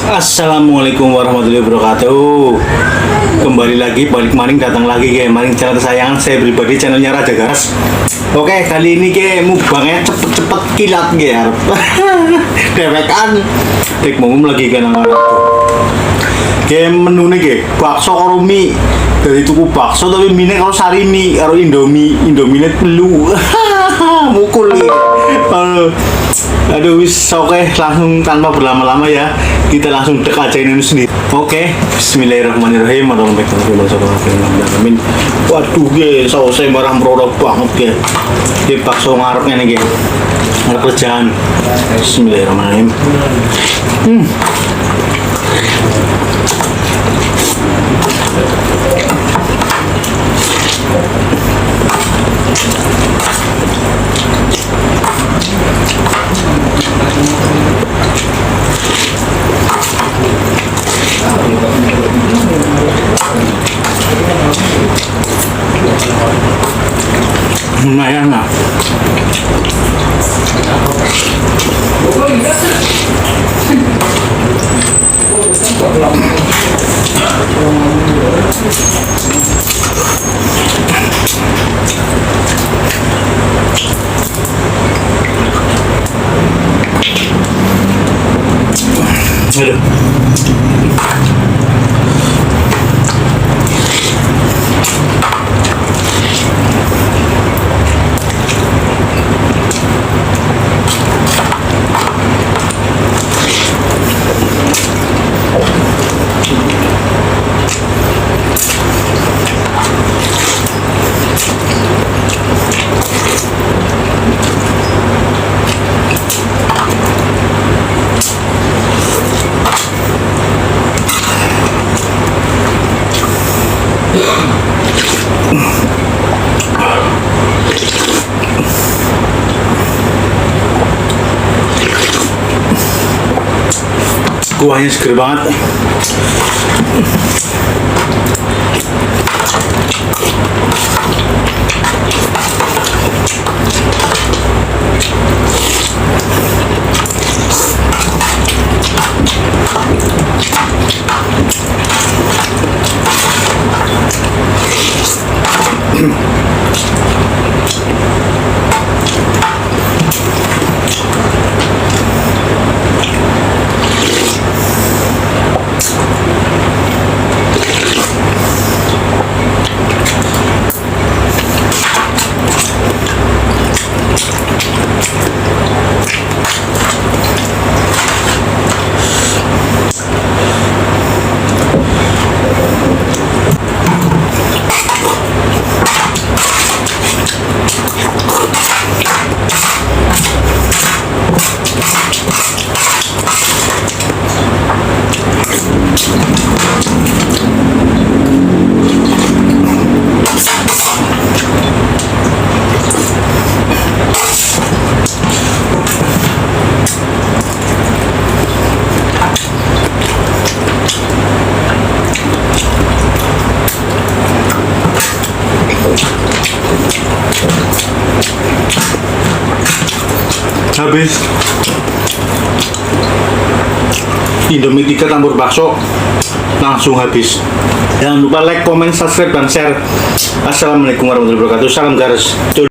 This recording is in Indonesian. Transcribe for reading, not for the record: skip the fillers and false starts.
Assalamualaikum warahmatullahi wabarakatuh. Kembali lagi, balik maning, datang lagi ke maning channel kesayangan saya pribadi, channelnya Raja Garas. Oke, kali ini ke mukbangnya cepet-cepet kilat ya. Dewekan dek momum lagi kan anak. Ke menu nih ke bakso karo mie. Dari tuku bakso tapi mie kalau sari mie karo Indomie telu. Mukul ya. Aduh, oke, langsung tanpa berlama-lama ya, kita langsung dek aja ini sendiri. Oke, bismillahirrahmanirrahim. Amin. Waduh, ge, sausnya barang produk banget ge. Di bakso ngarepnya nih ge. Ngarep kerjaan. Bismillahirrahmanirrahim. Lumayan lah. Aduh. Kuahnya seger banget. Habis Indomie 3 campur bakso langsung habis. Jangan lupa like, comment, subscribe, dan share. Assalamualaikum warahmatullahi wabarakatuh. Salam Garas.